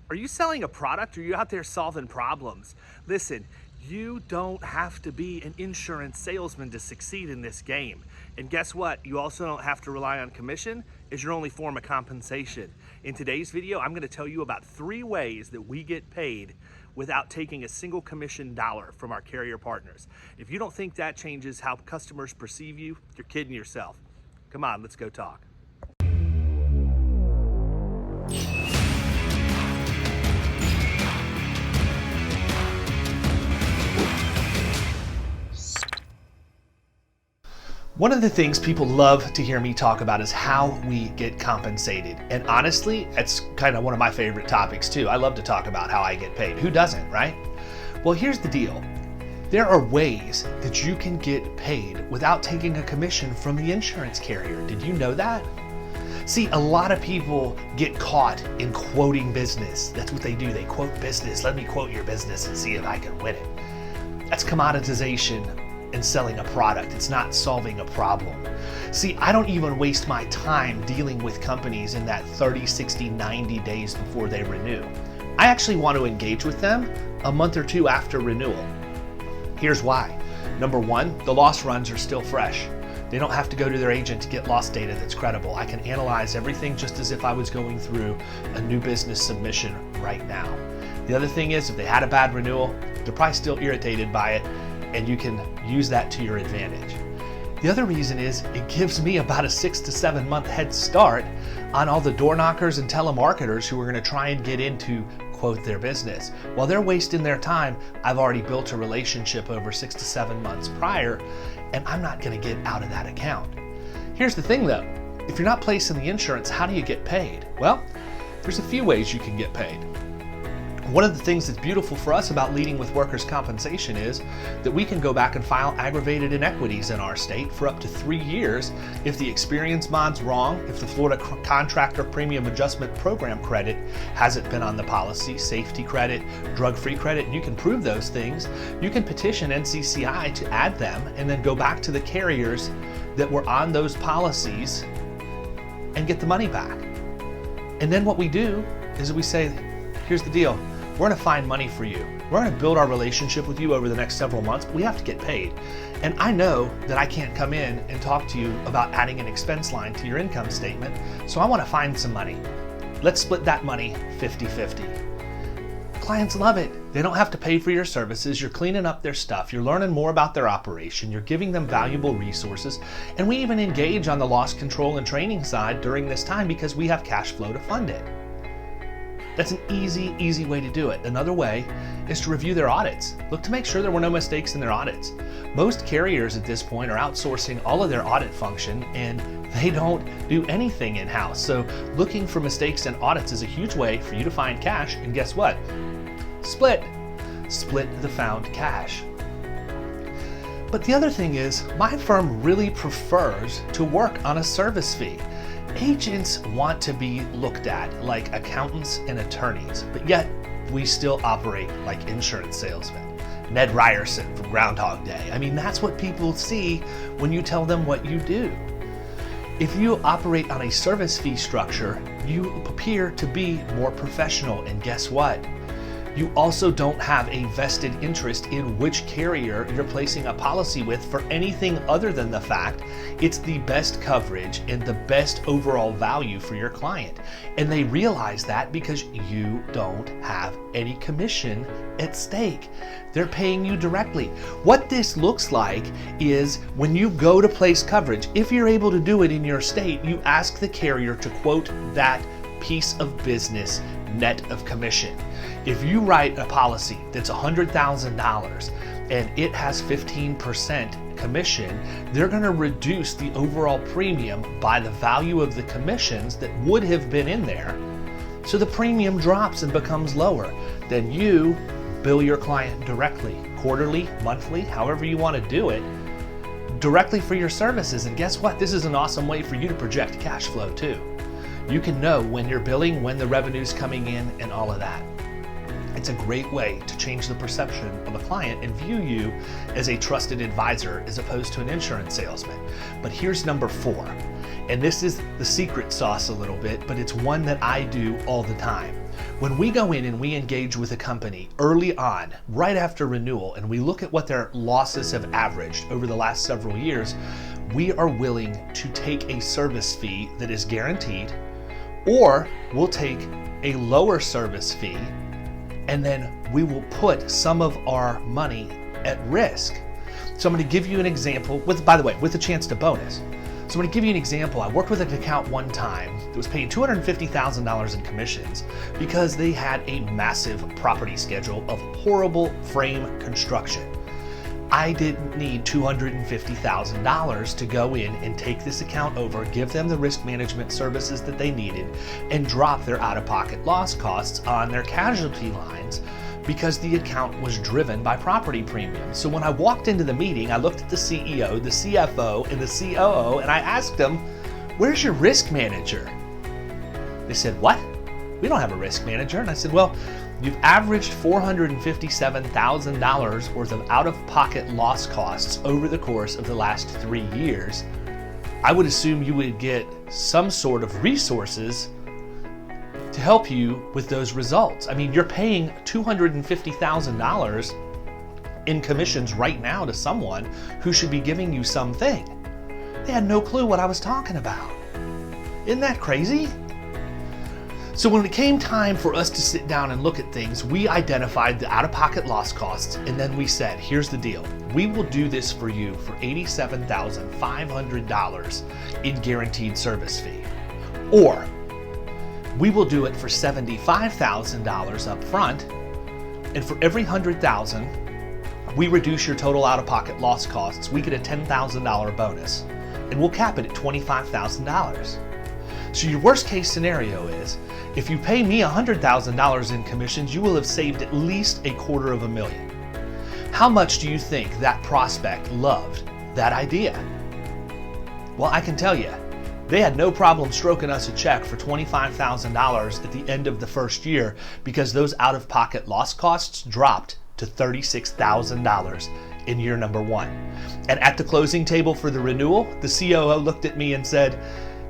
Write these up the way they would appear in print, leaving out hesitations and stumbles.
Are you selling a product or are you out there solving problems? Listen, you don't have to be an insurance salesman to succeed in this game. And guess what? You also don't have to rely on commission as your only form of compensation. In today's video, I'm going to tell you about 3 ways that we get paid without taking a single commission dollar from our carrier partners. If you don't think that changes how customers perceive you, you're kidding yourself. Come on, let's go talk. One of the things people love to hear me talk about is how we get compensated. And honestly, it's kind of one of my favorite topics too. I love to talk about how I get paid. Who doesn't, right? Well, here's the deal. There are ways that you can get paid without taking a commission from the insurance carrier. Did you know that? See, a lot of people get caught in quoting business. That's what they do. They quote business. Let me quote your business and see if I can win it. That's commoditization and selling a product. It's not solving a problem. See, I don't even waste my time dealing with companies in that 30, 60, 90 days before they renew. I actually want to engage with them a month or 2 after renewal. Here's why. Number 1, the loss runs are still fresh. They don't have to go to their agent to get loss data that's credible. I can analyze everything just as if I was going through a new business submission right now. The other thing is, if they had a bad renewal, they're probably still irritated by it, and you can use that to your advantage. The other reason is it gives me about a 6 to 7 month head start on all the door knockers and telemarketers who are going to try and get into quote their business. While they're wasting their time, I've already built a relationship over 6 to 7 months prior, and I'm not going to get out of that account. Here's the thing though, if you're not placing the insurance, how do you get paid? Well, there's a few ways you can get paid. One of the things that's beautiful for us about leading with workers' compensation is that we can go back and file aggravated inequities in our state for up to 3 years if the experience mod's wrong, if the Florida Contractor Premium Adjustment Program credit hasn't been on the policy, safety credit, drug-free credit, and you can prove those things. You can petition NCCI to add them and then go back to the carriers that were on those policies and get the money back. And then what we do is we say, here's the deal. We're going to find money for you. We're going to build our relationship with you over the next several months, but we have to get paid. And I know that I can't come in and talk to you about adding an expense line to your income statement, so I want to find some money. Let's split that money 50-50. Clients love it. They don't have to pay for your services. You're cleaning up their stuff. You're learning more about their operation. You're giving them valuable resources. And we even engage on the loss control and training side during this time because we have cash flow to fund it. That's an easy way to do it. Another way is to review their audits. Look to make sure there were no mistakes in their audits. Most carriers at this point are outsourcing all of their audit function and they don't do anything in-house. So looking for mistakes in audits is a huge way for you to find cash, and guess what? Split the found cash. But the other thing is, my firm really prefers to work on a service fee. Agents want to be looked at like accountants and attorneys, but yet we still operate like insurance salesmen. Ned Ryerson from Groundhog Day. I mean, that's what people see when you tell them what you do. If you operate on a service fee structure, you appear to be more professional, and guess what? You also don't have a vested interest in which carrier you're placing a policy with for anything other than the fact it's the best coverage and the best overall value for your client. And they realize that because you don't have any commission at stake. They're paying you directly. What this looks like is when you go to place coverage, if you're able to do it in your state, you ask the carrier to quote that piece of business net of commission. If you write a policy that's $100,000 and it has 15% commission, they're going to reduce the overall premium by the value of the commissions that would have been in there. So the premium drops and becomes lower. Then you bill your client directly, quarterly, monthly, however you want to do it, directly for your services. And guess what? This is an awesome way for you to project cash flow too. You can know when you're billing, when the revenue's coming in, and all of that. It's a great way to change the perception of a client and view you as a trusted advisor as opposed to an insurance salesman. But here's number 4, and this is the secret sauce a little bit, but it's one that I do all the time. When we go in and we engage with a company early on, right after renewal, and we look at what their losses have averaged over the last several years, we are willing to take a service fee that is guaranteed, or we'll take a lower service fee, and then we will put some of our money at risk. So I'm going to give you an example, by the way, with a chance to bonus. So I'm going to give you an example. I worked with an account one time that was paying $250,000 in commissions because they had a massive property schedule of horrible frame construction. I didn't need $250,000 to go in and take this account over, give them the risk management services that they needed, and drop their out-of-pocket loss costs on their casualty lines because the account was driven by property premiums. So when I walked into the meeting, I looked at the CEO, the CFO, and the COO, and I asked them, "Where's your risk manager?" They said, "What? We don't have a risk manager." And I said, "Well, you've averaged $457,000 worth of out-of-pocket loss costs over the course of the last 3 years. I would assume you would get some sort of resources to help you with those results. I mean, you're paying $250,000 in commissions right now to someone who should be giving you something." They had no clue what I was talking about. Isn't that crazy? So when it came time for us to sit down and look at things, we identified the out-of-pocket loss costs, and then we said, here's the deal. We will do this for you for $87,500 in guaranteed service fee. Or we will do it for $75,000 up front, and for every $100,000, we reduce your total out-of-pocket loss costs. We get a $10,000 bonus, and we'll cap it at $25,000. So your worst case scenario is, if you pay me $100,000 in commissions, you will have saved at least $250,000. How much do you think that prospect loved that idea? Well, I can tell you, they had no problem stroking us a check for $25,000 at the end of the first year because those out-of-pocket loss costs dropped to $36,000 in year number one. And at the closing table for the renewal, the COO looked at me and said,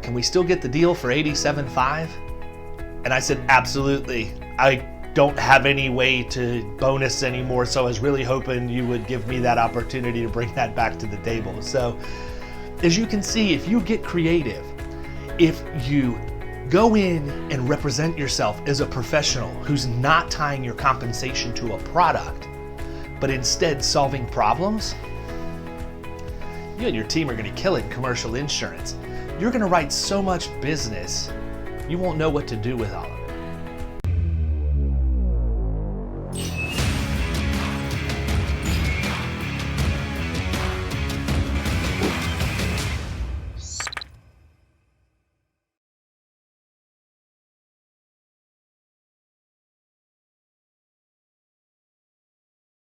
"Can we still get the deal for $87,500?" And I said, "Absolutely. I don't have any way to bonus anymore, so I was really hoping you would give me that opportunity to bring that back to the table." So as you can see, if you get creative, if you go in and represent yourself as a professional who's not tying your compensation to a product, but instead solving problems, you and your team are going to kill it in commercial insurance. You're going to write so much business, you won't know what to do with all of it.